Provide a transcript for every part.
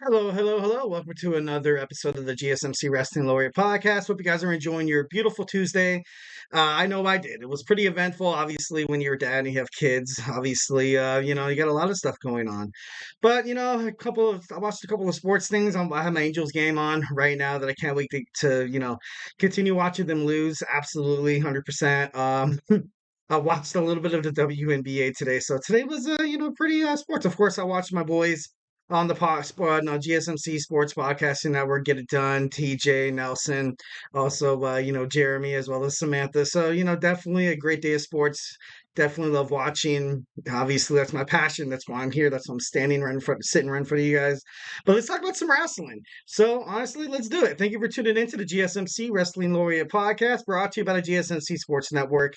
Hello, hello, hello. Welcome to another episode of the GSMC Wrestling Laureate podcast. Hope you guys are enjoying your beautiful Tuesday. I know I did. It was pretty eventful, obviously, when you're a dad and you have kids. Obviously, you got a lot of stuff going on. But, I watched a couple of sports things. I have my Angels game on right now that I can't wait to continue watching them lose. Absolutely, 100%. I watched a little bit of the WNBA today. So today was, pretty sports. Of course, I watched my boys on the GSMC Sports Podcasting Network. Get it done. TJ Nelson, also Jeremy as well as Samantha. So definitely a great day of sports. Definitely love watching. Obviously, that's my passion. That's why I'm here. That's why I'm standing right in front, sitting right in front of you guys. But let's talk about some wrestling. So honestly, let's do it. Thank you for tuning into the GSMC Wrestling Laureate podcast, brought to you by the GSMC Sports Network.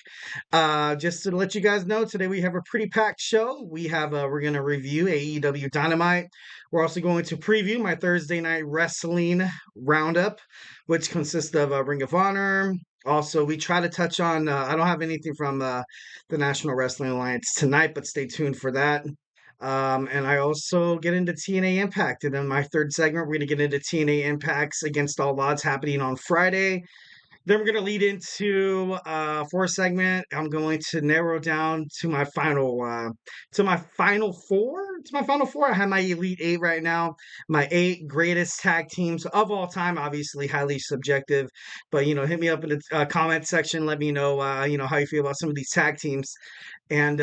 Just to let you guys know, today we have a pretty packed show. We're gonna review AEW Dynamite. We're also going to preview my Thursday night wrestling roundup, which consists of Ring of Honor. Also, we try to touch on. I don't have anything from the National Wrestling Alliance tonight, but stay tuned for that. And I also get into TNA Impact. And then my third segment, we're going to get into TNA Impacts Against All Odds happening on Friday. Then we're going to lead into fourth segment. I'm going to narrow down to my final four. To my final four. I have my Elite Eight right now. My 8 greatest tag teams of all time. Obviously, highly subjective, but hit me up in the comment section. Let me know how you feel about some of these tag teams. And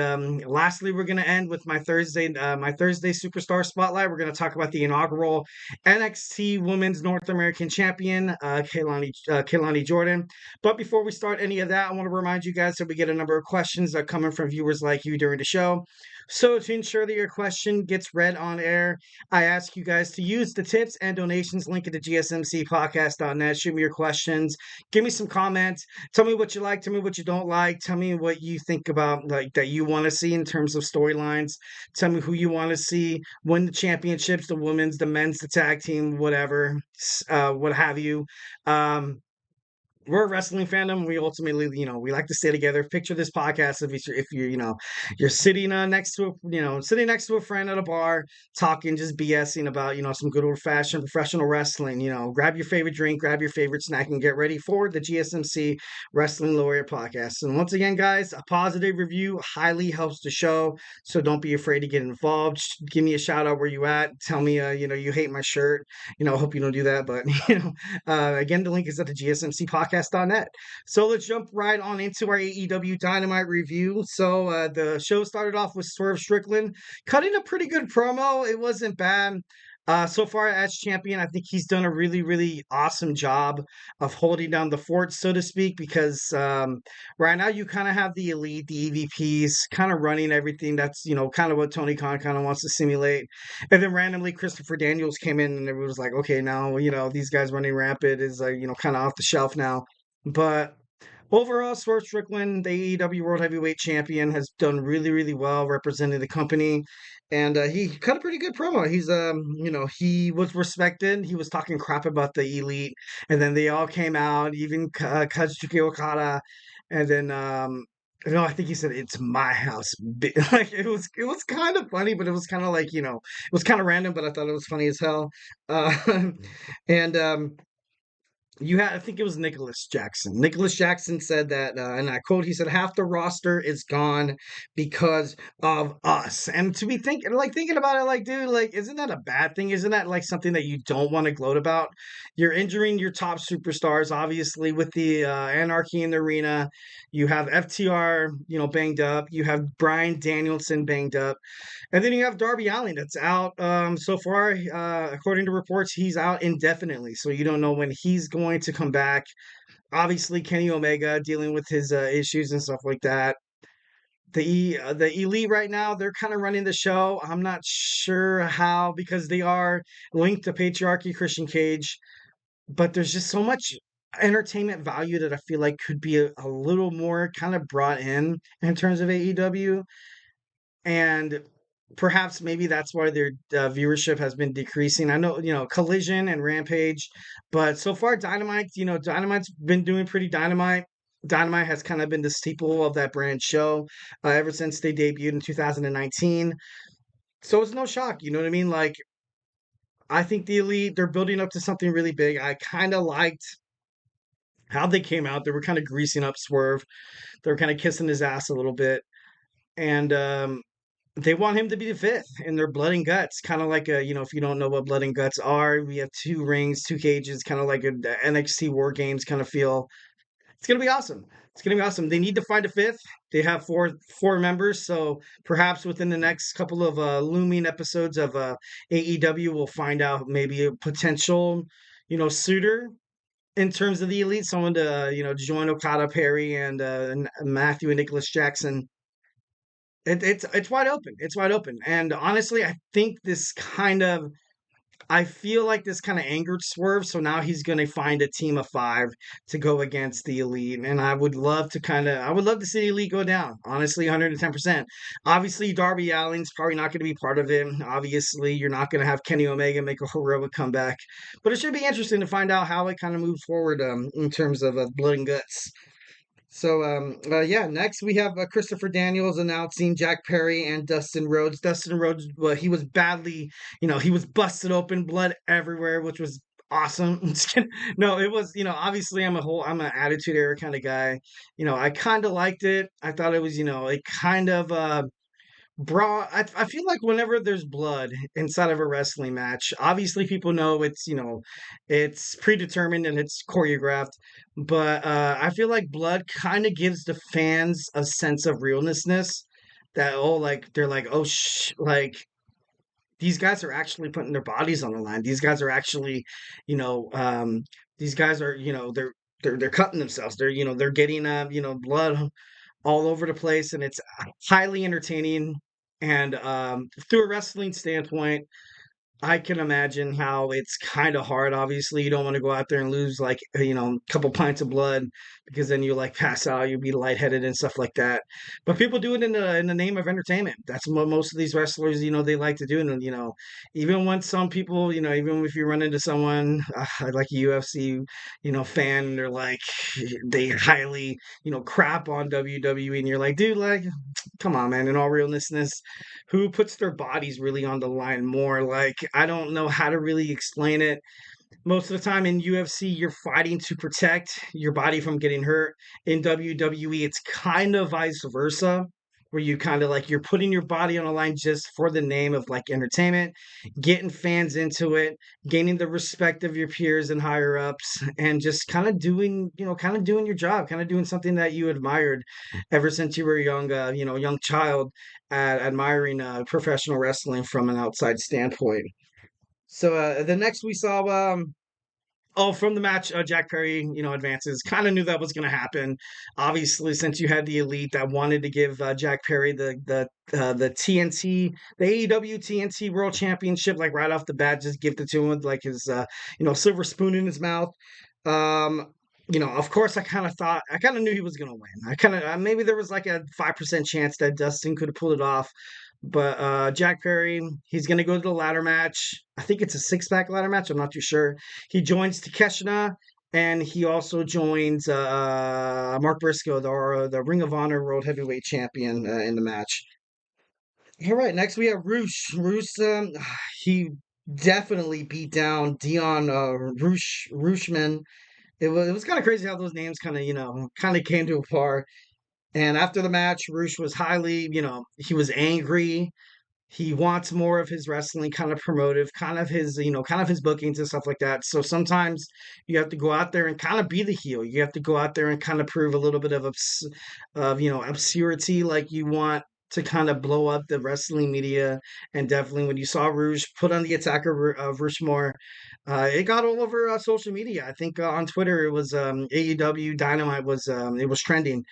lastly, we're going to end with my Thursday Superstar Spotlight. We're going to talk about the inaugural NXT Women's North American Champion, Kaylani Jordan. But before we start any of that, I want to remind you guys that we get a number of questions that are coming from viewers like you during the show. So to ensure that your question gets read on air, I ask you guys to use the tips and donations link at the GSMCpodcast.net. Shoot me your questions. Give me some comments. Tell me what you like. Tell me what you don't like. Tell me what you think about that you want to see in terms of storylines. Tell me who you want to see win the championships, the women's, the men's, the tag team, whatever, what have you. We're a wrestling fandom. We ultimately, we like to stay together. Picture this podcast if you're sitting sitting next to a friend at a bar, talking, just BSing about, some good old fashioned professional wrestling. Grab your favorite drink, grab your favorite snack, and get ready for the GSMC Wrestling Laureate podcast. And once again, guys, a positive review highly helps the show. So don't be afraid to get involved. Give me a shout out where you at. Tell me, you hate my shirt. I hope you don't do that, but again, the link is at the GSMCpodcast.net. So let's jump right on into our AEW Dynamite review. So the show started off with Swerve Strickland cutting a pretty good promo. It wasn't bad. So far as champion, I think he's done a really, really awesome job of holding down the fort, so to speak, because right now you kind of have the elite, the EVPs, kind of running everything. That's, kind of what Tony Khan kind of wants to simulate. And then randomly Christopher Daniels came in and it was like, okay, now, these guys running rampant is, kind of off the shelf now. But overall, Swerve Strickland, the AEW World Heavyweight Champion, has done really, really well representing the company, and he cut a pretty good promo. He was respected. He was talking crap about the Elite, and then they all came out, even Kazuchika Okada, and then I think he said it's my house. Like it was kind of funny, but it was kind of like it was kind of random, but I thought it was funny as hell. And I think it was Nicholas Jackson. Nicholas Jackson said that, and I quote, he said, "Half the roster is gone because of us." And to be thinking about it, like, dude, like, isn't that a bad thing? Isn't that like something that you don't want to gloat about? You're injuring your top superstars, obviously, with the anarchy in the arena. You have FTR, banged up. You have Bryan Danielson banged up. And then you have Darby Allin that's out so far. According to reports, he's out indefinitely. So you don't know when he's going to come back. Obviously, Kenny Omega dealing with his issues and stuff like that. The Elite right now, they're kind of running the show. I'm not sure how, because they are linked to Patriarchy, Christian Cage. But there's just so much entertainment value that I feel like could be a little more kind of brought in terms of AEW. And perhaps maybe that's why their viewership has been decreasing. I know, Collision and Rampage, but so far Dynamite's been doing pretty dynamite. Dynamite has kind of been the staple of that brand show ever since they debuted in 2019. So it's no shock, you know what I mean? Like, I think the Elite, they're building up to something really big. I kind of liked how they came out. They were kind of greasing up Swerve. They were kind of kissing his ass a little bit. And they want him to be the fifth in their blood and guts. Kind of like if you don't know what blood and guts are, we have two rings, two cages, kind of like a NXT War Games kind of feel. It's gonna be awesome. It's gonna be awesome. They need to find a fifth. They have four members, so perhaps within the next couple of looming episodes of AEW, we'll find out maybe a potential, suitor in terms of the Elite, someone to join Okada, Perry, and Matthew and Nicholas Jackson. It's wide open. It's wide open, and honestly, I feel like this kind of angered Swerve, so now he's going to find a team of five to go against the Elite, and I would love to see the Elite go down, honestly, 110%. Obviously, Darby Allin's probably not going to be part of it. Obviously, you're not going to have Kenny Omega make a heroic comeback, but it should be interesting to find out how it kind of moves forward in terms of blood and guts. So, yeah, next we have Christopher Daniels announcing Jack Perry and Dustin Rhodes. Dustin Rhodes, well, he was badly, he was busted open, blood everywhere, which was awesome. No, it was, obviously I'm an attitude era kind of guy. I kind of liked it. I thought it was, it kind of, I feel like whenever there's blood inside of a wrestling match, obviously people know it's predetermined and it's choreographed, but I feel like blood kind of gives the fans a sense of realness that, like they're like, oh like these guys are actually putting their bodies on the line. These guys are actually, you know, um, these guys are, they're cutting themselves. They're getting blood all over the place, and it's highly entertaining. And through a wrestling standpoint, I can imagine how it's kind of hard. Obviously, you don't want to go out there and lose like a couple pints of blood because then you like pass out, you'll be lightheaded and stuff like that. But people do it in the name of entertainment. That's what most of these wrestlers they like to do. And even when some people even if you run into someone like a UFC fan, and they're like they highly crap on WWE, and you're like, dude, like come on, man. In all realness, who puts their bodies really on the line more? Like, I don't know how to really explain it. Most of the time in UFC, you're fighting to protect your body from getting hurt. In WWE, it's kind of vice versa, where you kind of like you're putting your body on the line just for the name of like entertainment, getting fans into it, gaining the respect of your peers and higher ups, and just kind of doing your job, kind of doing something that you admired ever since you were a young child, admiring professional wrestling from an outside standpoint. So the next we saw, from the match, Jack Perry, advances. Kind of knew that was going to happen. Obviously, since you had the Elite that wanted to give Jack Perry the TNT, the AEW TNT World Championship, like right off the bat, just give it to him with like his silver spoon in his mouth. Of course, I kind of knew he was going to win. I kind of maybe there was like a 5% chance that Dustin could have pulled it off. But Jack Perry, he's going to go to the ladder match. I think it's a six-pack ladder match. I'm not too sure. He joins Takeshita, and he also joins Mark Briscoe, the Ring of Honor World Heavyweight Champion, in the match. All right, next we have Roosh. Roosh, he definitely beat down Dion Rooshman. It was kind of crazy how those names kind of came to a par. And after the match, Roosh was he was angry. He wants more of his wrestling kind of promotive, kind of his bookings and stuff like that. So sometimes you have to go out there and kind of be the heel. You have to go out there and kind of prove a little bit of obscurity, like you want to kind of blow up the wrestling media. And definitely when you saw Rouge put on the attack of Rushmore, it got all over social media. I think on Twitter it was AEW Dynamite it was trending.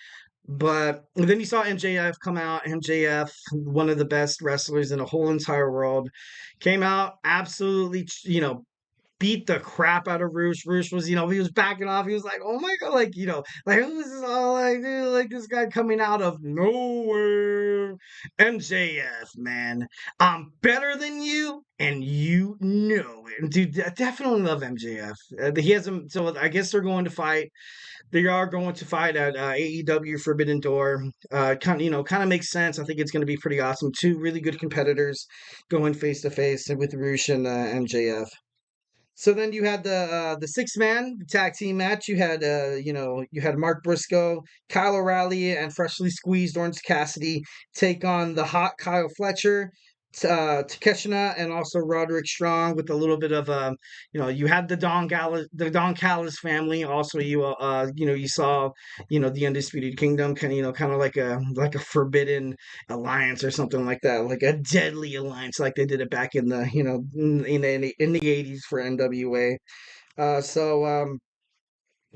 But then you saw MJF come out. MJF, one of the best wrestlers in the whole entire world, came out absolutely, beat the crap out of Roosh. Roosh was, he was backing off. He was like, oh my God, like, like, who is this all like, dude, like this guy coming out of nowhere. MJF, man, I'm better than you, and you know dude, definitely love MJF. He hasn't. So I guess they're going to fight. They are going to fight at AEW Forbidden Door. Kind of makes sense. I think it's going to be pretty awesome. Two really good competitors going face to face with Roosh and MJF. So then you had the six man tag team match. You had you had Mark Briscoe, Kyle O'Reilly, and freshly squeezed Orange Cassidy take on the hot Kyle Fletcher, Takeshita, and also Roderick Strong with a little bit of you had the Don Callis family. Also, you saw the Undisputed Kingdom, kind of like a forbidden alliance or something like that, like a deadly alliance, like they did it back in the in the 80s for NWA.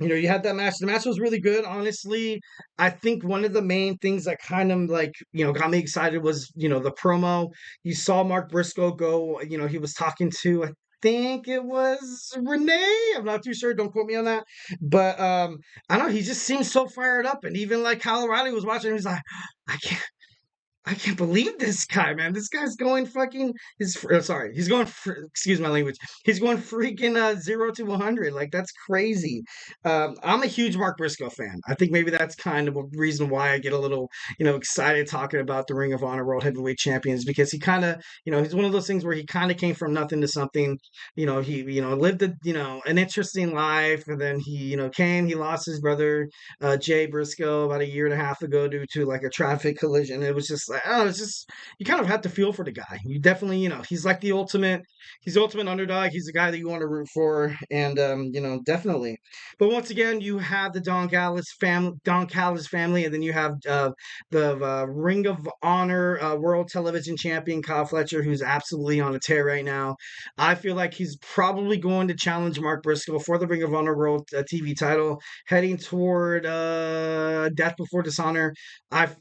You had that match. The match was really good. Honestly, I think one of the main things that kind of got me excited was, the promo. You saw Mark Briscoe go, he was talking to, I think it was Renee. I'm not too sure. Don't quote me on that. But I don't know. He just seems so fired up. And even like Kyle O'Reilly was watching, he's like, I can't. I can't believe this guy, man. This guy's going fucking. Sorry, he's going. Excuse my language. He's going freaking 0 to 100. Like that's crazy. I'm a huge Mark Briscoe fan. I think maybe that's kind of a reason why I get a little, excited talking about the Ring of Honor World Heavyweight Champions because he kind of, he's one of those things where he kind of came from nothing to something. He, lived a, an interesting life, and then he, he lost his brother Jay Briscoe about a year and a half ago due to like a traffic collision. It was just like, oh, it's just you kind of have to feel for the guy. You definitely, he's like he's the ultimate underdog. He's the guy that you want to root for, and definitely. But once again, you have the Don Callis family, and then you have the Ring of Honor World Television Champion Kyle Fletcher, who's absolutely on a tear right now. I feel like he's probably going to challenge Mark Briscoe for the Ring of Honor World TV title, heading toward Death Before Dishonor.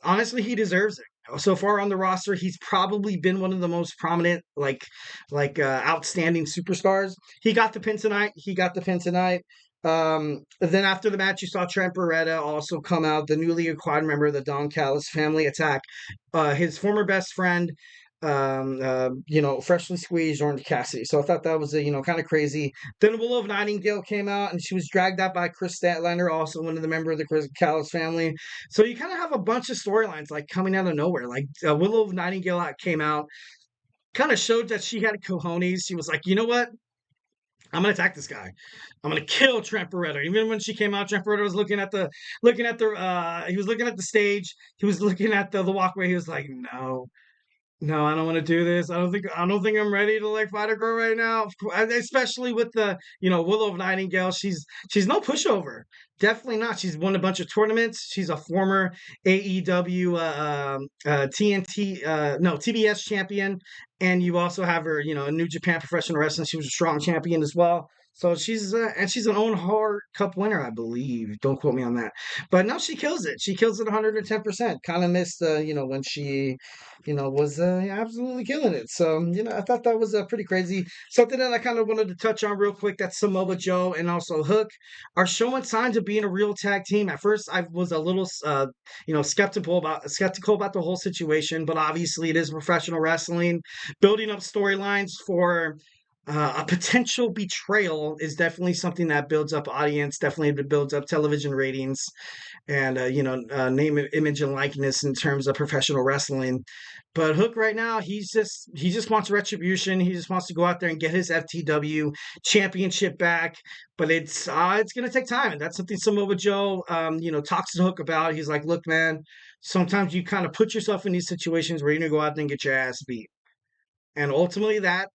Honestly, he deserves it. So far on the roster, he's probably been one of the most prominent, outstanding superstars. He got the pin tonight. Then after the match, you saw Trent Beretta also come out, the newly acquired member of the Don Callis family attack. His former best friend, freshly squeezed Orange Cassidy. So I thought that was kind of crazy. Then Willow Nightingale came out and she was dragged out by Chris Statlander, also one of the member of the Chris Callis family. So you kind of have a bunch of storylines like coming out of nowhere. Like Willow Nightingale came out, kind of showed that she had cojones. She was like, you know what? I'm gonna attack this guy. I'm gonna kill Trent Beretta. Even when she came out, Trent Beretta was looking at the he was looking at the stage. He was looking at the walkway. He was like, no. No, I don't want to do this. I don't think I'm ready to like fight a girl right now. Especially with the, Willow Nightingale. She's no pushover. Definitely not. She's won a bunch of tournaments. She's a former AEW TNT no TBS champion. And you also have her, in New Japan Professional Wrestling. She was a strong champion as well. So she's an Owen Hart Cup winner, I believe. Don't quote me on that. But no, she kills it. She kills it 110%. Kind of missed, when she was absolutely killing it. So, I thought that was pretty crazy. Something that I kind of wanted to touch on real quick, that Samoa Joe and also Hook are showing signs of being a real tag team. At first, I was a little, skeptical about the whole situation, but obviously it is professional wrestling. Building up storylines for a potential betrayal is definitely something that builds up audience, definitely builds up television ratings, and name, image, and likeness in terms of professional wrestling. But Hook right now, he just wants retribution. He just wants to go out there and get his FTW championship back. But it's going to take time, and that's something Samoa Joe talks to Hook about. He's like, look, man, sometimes you kind of put yourself in these situations where you're going to go out there and get your ass beat. And ultimately that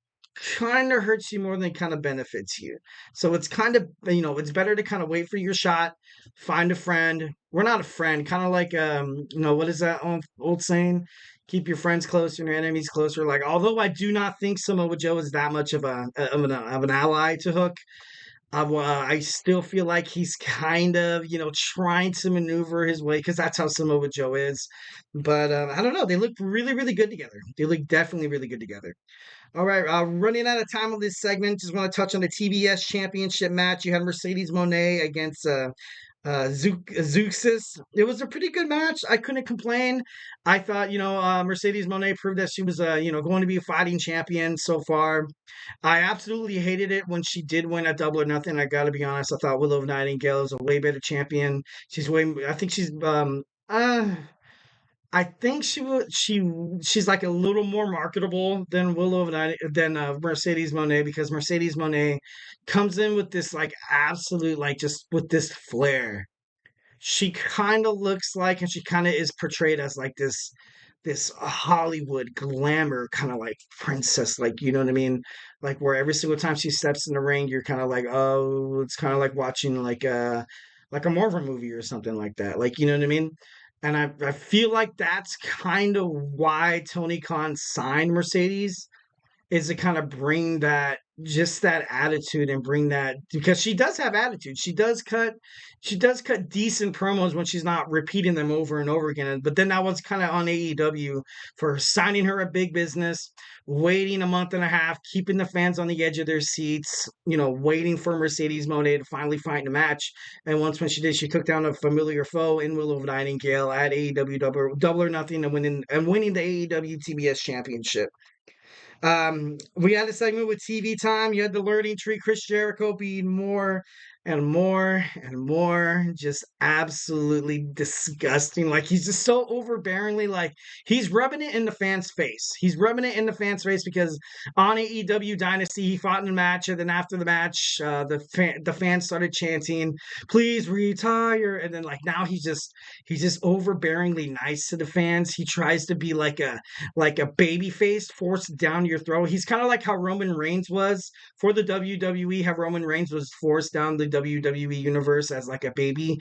kind of hurts you more than it kind of benefits you. So it's kind of, it's better to kind of wait for your shot, find a friend. We're not a friend, kind of like, what is that old saying? Keep your friends closer and your enemies closer. Like, although I do not think Samoa Joe is that much of an ally to Hook, I still feel like he's kind of, trying to maneuver his way because that's how Samoa Joe is. But I don't know. They look really, really good together. They look definitely really good together. All right, running out of time on this segment, just want to touch on the TBS Championship match. You had Mercedes Mone against Zeuxis. It was a pretty good match. I couldn't complain. I thought, Mercedes Monet proved that she was, going to be a fighting champion so far. I absolutely hated it when she did win at Double or Nothing. I got to be honest. I thought Willow Nightingale is a way better champion. I think I think she's like a little more marketable than Mercedes Monet, because Mercedes Monet comes in with this like absolute like just with this flair. She kind of looks like, and she kind of is portrayed as like this Hollywood glamour kind of like princess, like, you know what I mean? Like, where every single time she steps in the ring, you're kind of like, oh, it's kind of like watching like a Marvel movie or something like that. Like, you know what I mean? And I feel like that's kind of why Tony Khan signed Mercedes, is to kind of bring that attitude and bring that, because she does have attitude. She does cut decent promos when she's not repeating them over and over again. But then that was kind of on AEW for signing her a big business, waiting a month and a half, keeping the fans on the edge of their seats, waiting for Mercedes Moné to finally fight in a match. And when she did, she took down a familiar foe in Willow Nightingale at AEW Double or Nothing, and winning the AEW TBS Championship. We had a segment with TV time. You had the learning tree, Chris Jericho being more and more and more just absolutely disgusting. Like, he's just so overbearingly, like, he's rubbing it in the fans' face. He's rubbing it in the fans' face because on AEW Dynasty, he fought in a match, and then after the match, the fans started chanting, "Please retire!" And then, like, now he's just overbearingly nice to the fans. He tries to be like a baby face forced down your throat. He's kind of like how Roman Reigns was for the WWE, how Roman Reigns was forced down the WWE universe as like a baby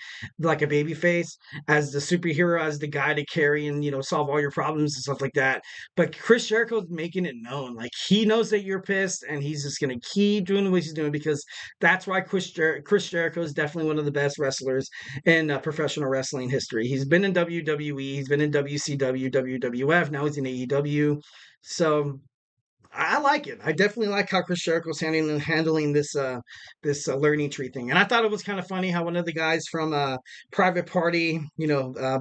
face, as the superhero, as the guy to carry and, solve all your problems and stuff like that. But Chris Jericho's making it known. Like, he knows that you're pissed, and he's just going to keep doing what he's doing, because that's why Chris Jericho is definitely one of the best wrestlers in professional wrestling history. He's been in WWE, he's been in WCW, WWF, now he's in AEW. So I like it. I definitely like how Chris Jericho's handling this learning tree thing. And I thought it was kind of funny how one of the guys from Private Party,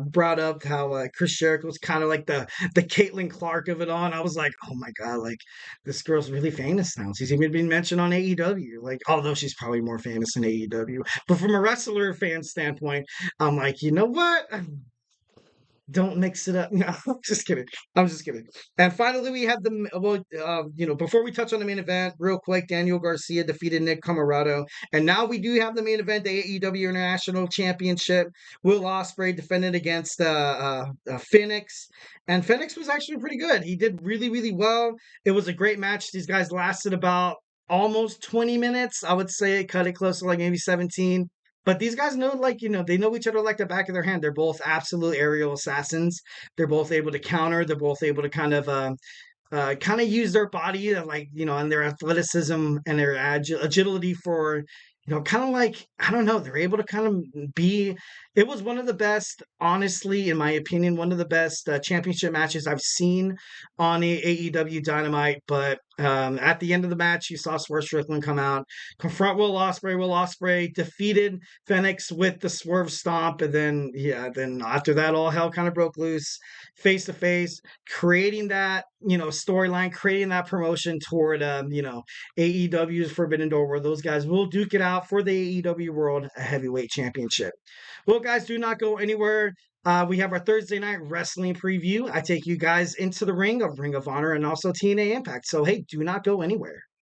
brought up how Chris Jericho's kind of like the Caitlin Clark of it all. And I was like, oh my god, like, this girl's really famous now. She's even been mentioned on AEW. Like, although she's probably more famous in AEW, but from a wrestler fan standpoint, I'm like, you know what? Don't mix it up. No, I'm just kidding. I'm just kidding. And finally, we have before we touch on the main event, real quick, Daniel Garcia defeated Nick Camarado. And now we do have the main event, the AEW International Championship. Will Ospreay defended against Phoenix. And Phoenix was actually pretty good. He did really, really well. It was a great match. These guys lasted about almost 20 minutes. I would say it cut it close to like maybe 17. But these guys know, like, they know each other like the back of their hand. They're both absolute aerial assassins. They're both able to counter. They're both able to kind of use their body, like, and their athleticism and their agility for, kind of like, I don't know, they're able to kind of be. It was one of the best, honestly, in my opinion, one of the best championship matches I've seen on AEW Dynamite. But at the end of the match, you saw Swerve Strickland come out, confront Will Ospreay. Will Ospreay defeated Phoenix with the Swerve Stomp, and then after that, all hell kind of broke loose, face to face, creating that storyline, creating that promotion toward AEW's Forbidden Door, where those guys will duke it out for the AEW World Heavyweight Championship. Well, guys, do not go anywhere. We have our Thursday night wrestling preview. I take you guys into the ring of Honor and also TNA Impact. So, hey, do not go anywhere.